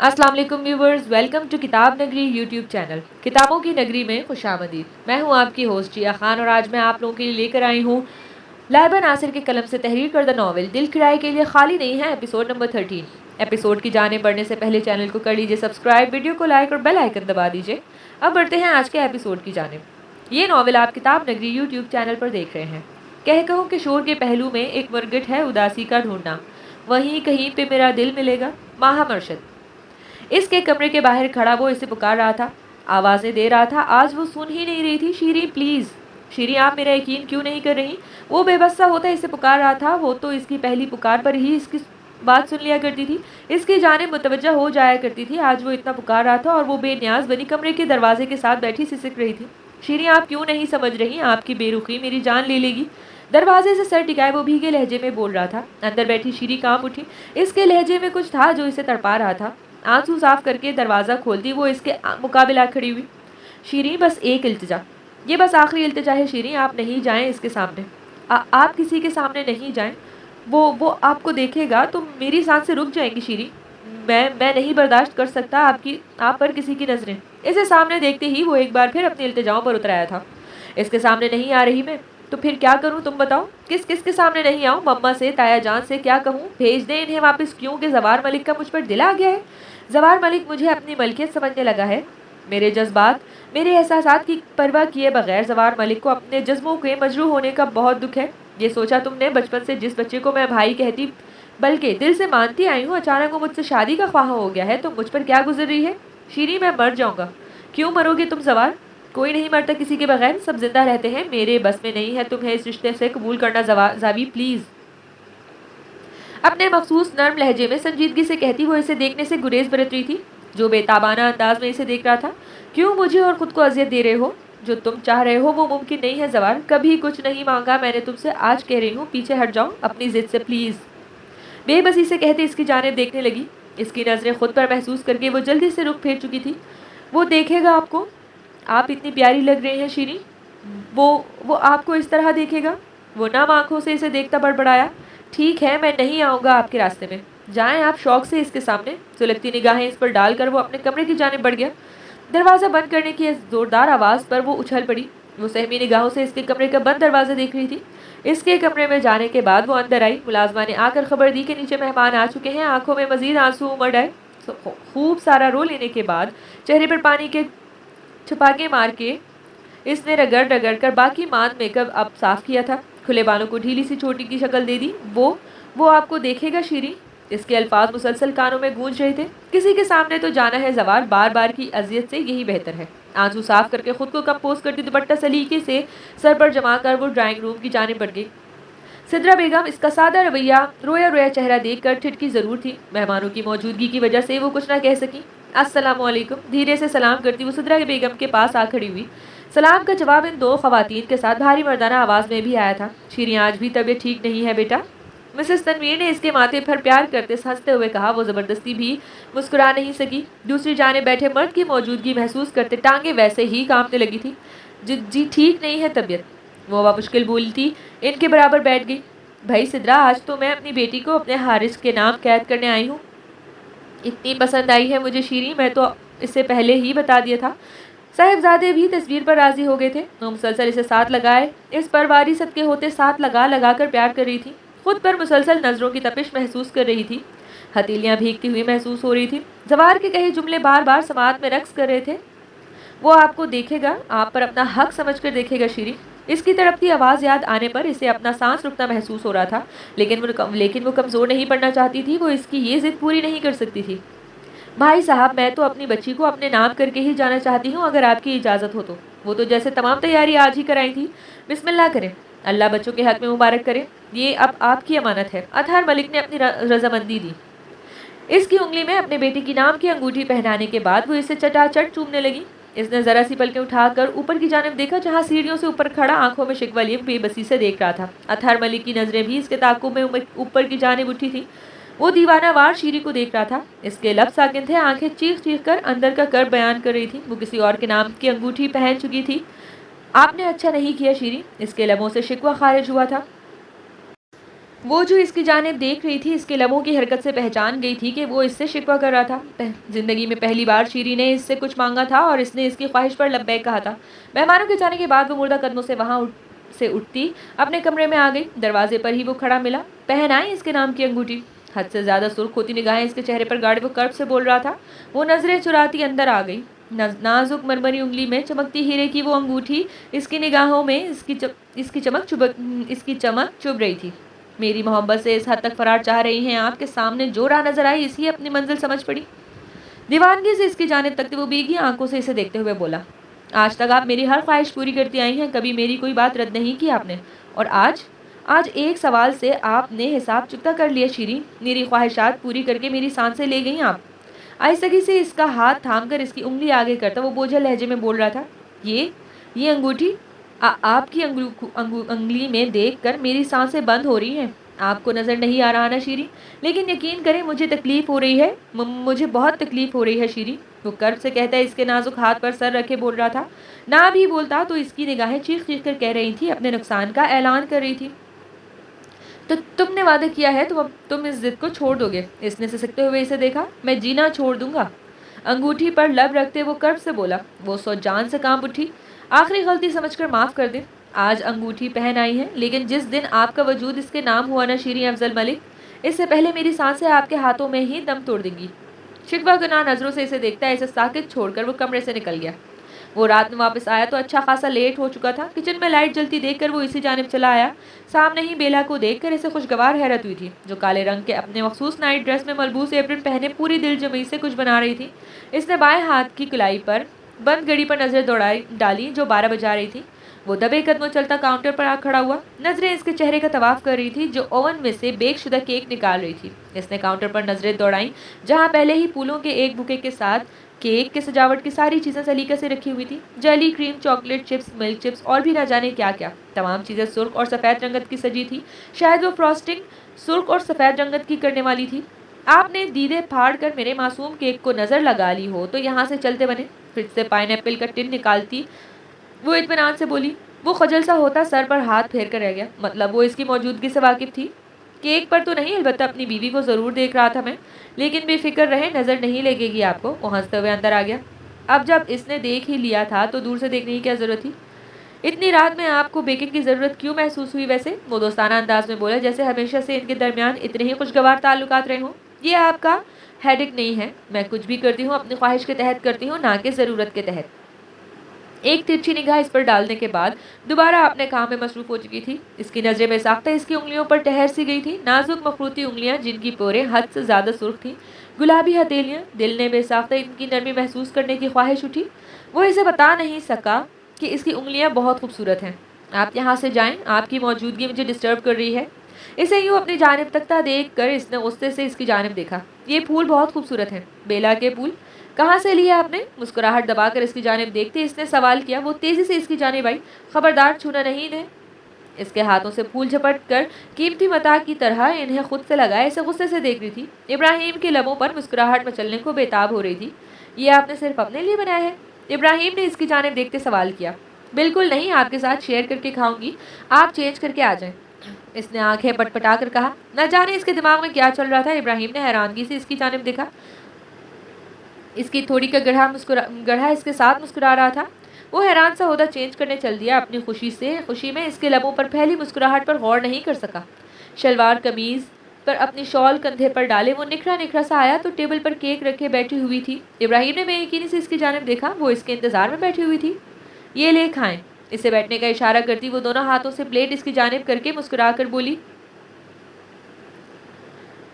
अस्सलाम वालेकुम viewers, welcome to किताब नगरी यूट्यूब चैनल। किताबों की नगरी में खुशामदीद। मैं हूं आपकी होस्ट जिया खान और आज मैं आप लोगों के लिए लेकर आई हूं लाइबा नासिर के कलम से तहरीर करदा नावल दिल किराए के लिए खाली नहीं है, एपिसोड नंबर 13। एपिसोड की जाने बढ़ने से पहले चैनल को कर लीजिए सब्सक्राइब, वीडियो को लाइक और बेल आइकन दबा दीजिए। अब बढ़ते हैं आज के एपिसोड की जानिब। ये नावल आप किताब नगरी यूट्यूब चैनल पर देख रहे हैं। कह कहूँ कि शोर के पहलू में एक मुरगट है उदासी का ढूंढना, वहीं कहीं पे मेरा दिल मिलेगा। माहा मर्शद इसके कमरे के बाहर खड़ा वो इसे पुकार रहा था, आवाज़ें दे रहा था। आज वो सुन ही नहीं रही थी। शीरी प्लीज़, शीरी आप मेरा यकीन क्यों नहीं कर रही? वो बेबस सा होता इसे पुकार रहा था। वो तो इसकी पहली पुकार पर ही इसकी बात सुन लिया करती थी, इसकी जानिब मुतवज्जा हो जाया करती थी। आज वो इतना पुकार रहा था और वो बेनियाज बनी कमरे के दरवाजे के साथ बैठी सिसक रही थी। शीरी आप क्यों नहीं समझ रही? आपकी बेरुखी मेरी जान ले लेगी। दरवाजे से सर टिकाए वो भीगे लहजे में बोल रहा था। अंदर बैठी शीरी कांप उठी। इसके लहजे में कुछ था जो इसे तड़पा रहा था। आंसू साफ करके दरवाज़ा खोलती वो इसके मुकाबिला खड़ी हुई। शीरी बस एक इल्तिजा, ये बस आखिरी इल्तिजा है शीरी, आप नहीं जाएं इसके सामने। आप किसी के सामने नहीं जाएं। वो आपको देखेगा तो मेरी सांसें रुक जाएंगी शीरी। मैं नहीं बर्दाश्त कर सकता आप पर किसी की नज़रें। इसे सामने देखते ही वो एक बार फिर अपनी इल्तिजाओं पर उतर आया था। इसके सामने नहीं आ रही मैं, तो फिर क्या करूं तुम बताओ? किस किस के सामने नहीं आऊं? मम्मा से, ताया जान से क्या कहूं? भेज दें इन्हें वापस क्यों कि जवार मलिक का मुझ पर दिल आ गया है। जवार मलिक मुझे अपनी मलकियत समझने लगा है। मेरे जज्बात, मेरे एहसासात की परवाह किए बगैर जवार मलिक को अपने जज्बों के मजरूह होने का बहुत दुख है। ये सोचा तुमने बचपन से जिस बच्चे को मैं भाई कहती बल्कि दिल से मानती आई हूँ, अचानक वो मुझसे शादी का ख्वाह हो गया है, तो मुझ पर क्या गुजर रही है? शीरी मैं मर जाऊंगा। क्यों मरोगे तुम जवार? कोई नहीं मरता किसी के बगैर, सब जिंदा रहते हैं। मेरे बस में नहीं है तुम्हें इस रिश्ते से कबूल करना जावी प्लीज़। अपने मखसूस नर्म लहजे में संजीदगी से कहती वो इसे देखने से गुरेज बरत रही थी, जो बेताबाना अंदाज में इसे देख रहा था। क्यों मुझे और खुद को अजियत दे रहे हो? जो तुम चाह रहे हो वो मुमकिन नहीं है जवार। कभी कुछ नहीं मांगा मैंने तुमसे, आज कह रही हूँ पीछे हट जाओ अपनी जिद से प्लीज़। बेबसी से कहते इसकी जानिब देखने लगी। इसकी नज़रें खुद पर महसूस करके वो जल्दी से रुख फेर चुकी थी। वो देखेगा आपको, आप इतनी प्यारी लग रही हैं शीरी। वो आपको इस तरह देखेगा? वो नम आंखों से इसे देखता बड़बड़ाया। ठीक है, मैं नहीं आऊँगा आपके रास्ते में, जाएं आप शौक से इसके सामने। सुलगती निगाहें इस पर डालकर वो अपने कमरे की जानिब बढ़ गया। दरवाज़ा बंद करने की इस जोरदार आवाज़ पर वो उछल पड़ी। वो सहमी निगाहों से इसके कमरे का बंद दरवाज़ा देख रही थी। इसके कमरे में जाने के बाद वो अंदर आई। मुलाजमा ने आकर खबर दी कि नीचे मेहमान आ चुके हैं। आंखों में मजीद आंसू उमड़ आए। खूब सारा रो लेने के बाद चेहरे पर पानी के छपाके मार के इसने रगड़ रगड़ कर बाकी मांद मेकअप अब साफ किया था। खुले बालों को ढीली सी चोटी की शक्ल दे दी। वो आपको देखेगा शीरी। इसके अल्फाज मुसलसल कानों में गूंज रहे थे। किसी के सामने तो जाना है जवार, बार बार की अजियत से यही बेहतर है। आंसू साफ करके खुद को कंपोज करती दुपट्टा सलीके से सर पर जमा कर वो ड्राइंग रूम की जाने बढ़ गई। सिद्रा बेगम इसका सादा रवैया, रोया रोया चेहरा देखकर ठिठकी जरूर थी। मेहमानों की मौजूदगी की वजह से वो कुछ ना कह सकी। अस्सलाम वालेकुम, धीरे से सलाम करती वो सिद्रा बेगम के पास आ खड़ी हुई। सलाम का जवाब इन दो खवातीन के साथ भारी मर्दाना आवाज़ में भी आया था। शीरी आज भी तबीयत ठीक नहीं है बेटा। मिसेस तनवीर ने इसके माथे पर प्यार करते हंसते हुए कहा। वो ज़बरदस्ती भी मुस्कुरा नहीं सकी। दूसरी जाने बैठे मर्द की मौजूदगी महसूस करते टांगे वैसे ही कांपने लगी थी। जी ठीक नहीं है तबीयत। वो मुश्किल बोलती इनके बराबर बैठ गई। भाई सिद्रा, आज तो मैं अपनी बेटी को अपने हारिस के नाम कैद करने आई हूँ। इतनी पसंद आई है मुझे शीरी, मैं तो इससे पहले ही बता दिया था। साहिबजादे भी तस्वीर पर राजी हो गए थे। वो मुसलसल इसे साथ लगाए, इस पर वारी सदके होते साथ लगा लगा कर प्यार कर रही थी। खुद पर मुसलसल नज़रों की तपिश महसूस कर रही थी। हथेलियाँ भीगती हुई महसूस हो रही थी। जवार के कहे जुमले बार बार समात में रक्स कर रहे थे। वो आपको देखेगा, आप पर अपना हक समझकर देखेगा शीरी। इसकी तड़पती आवाज़ याद आने पर इसे अपना सांस रुकना महसूस हो रहा था। लेकिन वो कमज़ोर नहीं पड़ना चाहती थी। वो इसकी ये जिद पूरी नहीं कर सकती थी। भाई साहब, मैं तो अपनी बच्ची को अपने नाम करके ही जाना चाहती हूँ, अगर आपकी इजाज़त हो तो। वो तो जैसे तमाम तैयारी आज ही कराई थी। बिस्मिल्लाह करें, अल्लाह बच्चों के हक में मुबारक करे। ये अब आपकी अमानत है। अतहर मलिक ने अपनी रजामंदी दी। इसकी उंगली में अपने बेटी की नाम की अंगूठी पहनाने के बाद वो इसे चटाचट चूमने लगी। इसने जरा सी पलकें उठाकर ऊपर की जानिब देखा, जहाँ सीढ़ियों से ऊपर खड़ा आंखों में शिकवा लिए बेबसी से देख रहा था। अतहर मलिक की नजरें भी इसके ताक़ुब में ऊपर की जानिब उठी थी। वो दीवाना वार शीरी को देख रहा था। इसके लब साकिन थे, आंखें चीख चीख कर अंदर का कर बयान कर रही थी। वो किसी और के नाम की अंगूठी पहन चुकी थी। आपने अच्छा नहीं किया शीरी, इसके लबों से शिकवा खारिज हुआ था। वो जो इसकी जानिब देख रही थी, इसके लबों की हरकत से पहचान गई थी कि वो इससे शिकवा कर रहा था। जिंदगी में पहली बार शीरी ने इससे कुछ मांगा था और इसने इसकी ख्वाहिश पर लब्बैक कहा था। मेहमानों के जाने के बाद वो मुर्दा कदमों से से उठती अपने कमरे में आ गई। दरवाजे पर ही वो खड़ा मिला। पहन आई इसके नाम की अंगूठी। हद से ज्यादा सुर्ख होती निगाहें इसके चेहरे पर गाड़े वो कर्ब से बोल रहा था। वो नजरें चुराती अंदर आ गई। नाजुक मरमरी उंगली में चमकती हीरे की वो अंगूठी इसकी निगाहों में इसकी चमक चुभ रही थी। मेरी मोहब्बत से इस हद तक फरार चाह रही हैं आप कि सामने जो राह नजर आई इसी अपनी मंजिल समझ पड़ी। दीवानगी से इसकी जानिब तकते वो भीगी आंखों से इसे देखते हुए बोला, आज तक आप मेरी हर ख्वाहिश पूरी करती आई हैं, कभी मेरी कोई बात रद्द नहीं की आपने, और आज आज एक सवाल से आपने हिसाब चुकता कर लिया शीरी। मेरी ख्वाहिशात पूरी करके मेरी सांसें ले गई आप। आहिस्तगी से इसका हाथ थामकर इसकी उंगली आगे करता वो बोझल लहजे में बोल रहा था, ये अंगूठी आपकी अंगुली में देखकर मेरी सांसें बंद हो रही हैं। आपको नज़र नहीं आ रहा ना शीरी, लेकिन यकीन करें मुझे तकलीफ़ हो रही है, मुझे बहुत तकलीफ़ हो रही है शीरी। वो कर्ब से कहता है इसके नाजुक हाथ पर सर रखे बोल रहा था। ना भी बोलता तो इसकी निगाहें चीख चीख कर कह रही थी, अपने नुकसान का ऐलान कर रही थी। तो तुमने वादा किया है तुम इस जिद को छोड़ दोगे। इसने सिसकते हुए इसे देखा। मैं जीना छोड़ दूंगा। अंगूठी पर लब रखते वो कर्ब से बोला। वो सो जान से कांप उठी। आखिरी गलती समझकर माफ कर दे। आज अंगूठी पहन आई है, लेकिन जिस दिन आपका वजूद इसके नाम हुआ ना शीरी अफजल मलिक, इससे पहले मेरी सांसें आपके हाथों में ही दम तोड़ देंगी। शिकवा गुनाह नजरों से इसे देखता है। इसे साकित छोड़कर वो कमरे से निकल गया। वो रात में वापस आया तो अच्छा खासा लेट हो चुका था। किचन में लाइट जलती देखकर वो इसी जानिब चला आया। सामने ही बेला को देखकर इसे खुशगवार हैरत हुई थी, जो काले रंग के अपने मखसूस नाइट ड्रेस में मलबूस एप्रन पहने पूरी दिलजमी से कुछ बना रही थी। इसने बाएं हाथ की कुलाई पर बंद घड़ी पर नजर दौड़ाई डाली जो 12 बजा रही थी। वो दबे कदमों चलता काउंटर पर आ खड़ा हुआ। नजरें इसके चेहरे का तवाफ कर रही थी जो ओवन में से बेक शुदा केक निकाल रही थी। इसने काउंटर पर नजरें दौड़ाई जहां पहले ही फूलों के एक बुके के साथ केक के सजावट की सारी चीजें सलीके से रखी हुई थी। Jelly, cream, chocolate chips, milk chips और भी ना जाने क्या क्या। तमाम चीजें सुर्ख और सफेद रंगत की सजी थी। शायद वो फ्रॉस्टिंग सुर्ख और सफेद रंगत की करने वाली थी। आपने दीदे फाड़ कर मेरे मासूम केक को नजर लगा ली हो तो यहाँ से चलते बने। फिर से पाइनएप्पल का टिन निकालती वो इत्मीनान से बोली। वो खजल सा होता सर पर हाथ फेर कर रह गया। मतलब वो इसकी मौजूदगी से वाकिफ थी। केक पर तो नहीं, अलबत्ता अपनी बीवी को ज़रूर देख रहा था मैं, लेकिन बेफिक्र रहे, नज़र नहीं लगेगी आपको। वो हंसते हुए अंदर आ गया। अब जब इसने देख ही लिया था तो दूर से देखने की क्या ज़रूरत थी। इतनी रात में आपको बेकिंग की ज़रूरत क्यों महसूस हुई वैसे? वो दोस्ताना अंदाज में बोला, जैसे हमेशा से इनके दरमियान इतने ही खुशगवार ताल्लुकात रहे हों। ये आपका हेडेक नहीं है। मैं कुछ भी करती हूँ अपनी ख्वाहिश के तहत करती हूँ, ना कि ज़रूरत के तहत। एक तिरछी निगाह इस पर डालने के बाद दोबारा अपने काम में मसरूफ हो चुकी थी। इसकी नजरें में साख्ता इसकी उंगलियों पर ठहर सी गई थी। नाजुक मखरूती उंगलियां जिनकी पोरें हद से ज्यादा सुर्ख थी, गुलाबी हथेलियां। दिल ने बेसाख्ता इनकी नरमी महसूस करने की ख्वाहिश उठी। वो इसे बता नहीं सका कि इसकी उंगलियां बहुत खूबसूरत हैं। आप यहाँ से जाएं, आपकी मौजूदगी मुझे डिस्टर्ब कर रही है। इसे यूँ अपनी जानिब तकता देख कर इसने गुस्से से इसकी जानिब देखा। ये फूल बहुत खूबसूरत हैं। बेला के फूल कहाँ से लिए आपने? मुस्कुराहट दबाकर इसकी जानिब देखते इसने सवाल किया। वो तेजी से इसकी जानिब आई। खबरदार, छूना नहीं इन्हें। इसके हाथों से फूल झपट कर कीमती मता की तरह इन्हें खुद से लगाए इसे गुस्से से देख रही थी। इब्राहिम के लबों पर मुस्कुराहट मचलने को बेताब हो रही थी। ये आपने सिर्फ अपने लिए बनाया है? इब्राहिम ने इसकी जानिब देखते सवाल किया। बिल्कुल नहीं, आपके साथ शेयर करके खाऊंगी। आप चेंज करके आ जाएं। इसने आंखें पटपटा कर कहा। न जाने इसके दिमाग में क्या चल रहा था। इब्राहिम ने हैरानगी से इसकी जानिब देखा। इसकी थोड़ी का गढ़ा इसके साथ मुस्कुरा रहा था। वो हैरान सा होता चेंज करने चल दिया। अपनी खुशी में इसके लबों पर फैली मुस्कुराहट पर गौर नहीं कर सका। शलवार कमीज पर अपनी शॉल कंधे पर डाले वो निखरा निखरा सा आया तो टेबल पर केक रखे बैठी हुई थी। इब्राहिम ने बेयकीनी से इसकी जानिब देखा। वो इसके इंतजार में बैठी हुई थी। ये ले खाएं। इसे बैठने का इशारा करती वो दोनों हाथों से प्लेट इसकी जानिब करके मुस्कुरा कर बोली।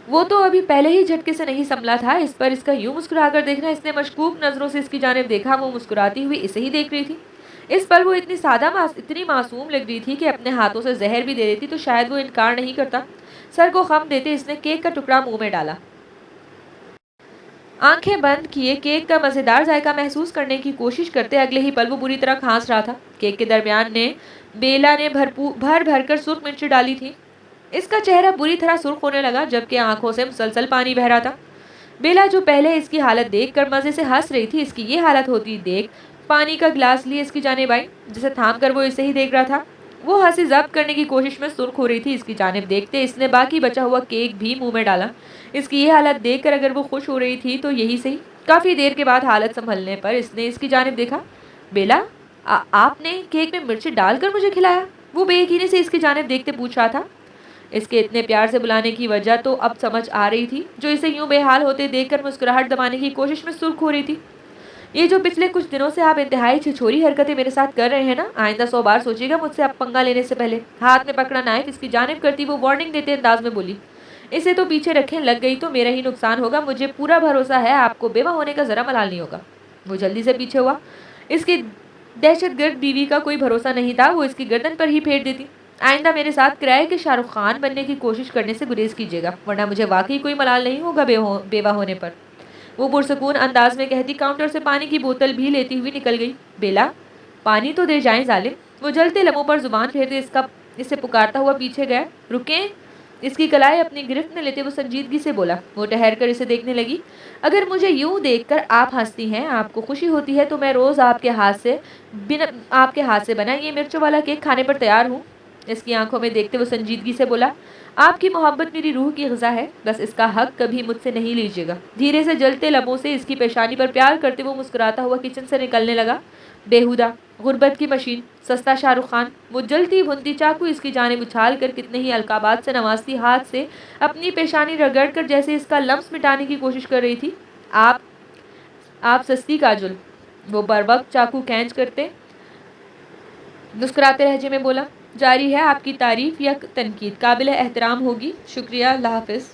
वो तो अभी पहले ही झटके से नहीं संभला था। इस पर इसका यूं मुस्कुराकर देखना। इसने मशकूक नजरों से इसकी जानिब देखा। वो मुस्कुराती हुई इसे ही देख रही थी। इस पर वो इतनी मासूम लग रही थी कि अपने हाथों से जहर भी दे देती तो शायद वो इनकार नहीं करता। सर को खम देते इसने केक का टुकड़ा मुंह में डाला। आंखें बंद किए केक का मजेदार जायका महसूस करने की कोशिश करते अगले ही पल वो बुरी तरह खांस रहा था। केक के दरमियान ने बेला ने भर भर कर सुर्ख मिर्च डाली थी। इसका चेहरा बुरी तरह सुर्ख होने लगा जबकि आंखों से मुसलसल पानी बह रहा था। बेला जो पहले इसकी हालत देखकर मजे से हंस रही थी, इसकी ये हालत होती देख पानी का गिलास लिए इसकी जानिब आई, जिसे थाम कर वो इसे ही देख रहा था। वो हंसी जब्त करने की कोशिश में सुर्ख हो रही थी। इसकी जानिब देखते इसने बाकी बचा हुआ केक भी मुंह में डाला। इसकी ये हालत देखकर अगर वो खुश हो रही थी तो यही सही। काफी देर के बाद हालत संभलने पर इसने इसकी जानिब देखा। बेला, आपने केक में मिर्ची डालकर मुझे खिलाया? वो बेयकीनी से इसकी जानिब देखते पूछ रहा था। इसके इतने प्यार से बुलाने की वजह तो अब समझ आ रही थी, जो इसे यूं बेहाल होते देखकर मुस्कुराहट दबाने की कोशिश में सुर्ख हो रही थी। ये जो पिछले कुछ दिनों से आप इंतहाई छिछोरी हरकतें मेरे साथ कर रहे हैं ना, आइंदा 100 बार सोचिएगा मुझसे आप पंगा लेने से पहले। हाथ में पकड़ा नाइफ इसकी जानिब करती वो वार्निंग देते अंदाज में बोली। इसे तो पीछे रखें, लग गई तो मेरा ही नुकसान होगा। मुझे पूरा भरोसा है आपको बेवा होने का जरा मलाल नहीं होगा। वो जल्दी से पीछे हुआ। इसकी दहशतगर्द बीवी का कोई भरोसा नहीं था, वो इसकी गर्दन पर ही फेर देती। आइंदा मेरे साथ किराए के शाहरुख खान बनने की कोशिश करने से गुरेज कीजिएगा, वरना मुझे वाकई कोई मलाल नहीं होगा बेवा होने पर। वो पुरसकून अंदाज में कहती काउंटर से पानी की बोतल भी लेती हुई निकल गई। बेला, पानी तो दे जाएं जालिम। वो जलते लबों पर जुबान फेरते इसे पुकारता हुआ पीछे गया। रुकें। इसकी कलाई अपनी गिरफ्त में लेते वो संजीदगी से बोला। वो ठहर कर इसे देखने लगी। अगर मुझे यूं देखकर आप हंसती हैं, आपको खुशी होती है, तो मैं रोज आपके हाथ से बना ये मिर्चों वाला केक खाने पर तैयार हूँ। इसकी आंखों में देखते वो संजीदगी से बोला। आपकी मोहब्बत मेरी रूह की ग़िज़ा है, बस इसका हक कभी मुझसे नहीं लीजिएगा। धीरे से जलते लबों से इसकी पेशानी पर प्यार करते वो मुस्कुराता हुआ किचन से निकलने लगा। बेहुदा, गुर्बत की मशीन, सस्ता शाहरुख खान। वो जलती भुनती चाकू इसकी जानिब उछाल कर कितने ही अलकाबात से नवाजती हाथ से अपनी पेशानी रगड़ कर जैसे इसका लम्स मिटाने की कोशिश कर रही थी। आप सस्ती काजुल। वो बर वक्त चाकू खींच करते मुस्कुराते लहजे में बोला। जारी है आपकी तारीफ या तनकीद, काबिल एहतराम होगी। शुक्रिया, अल्लाह हाफिज़।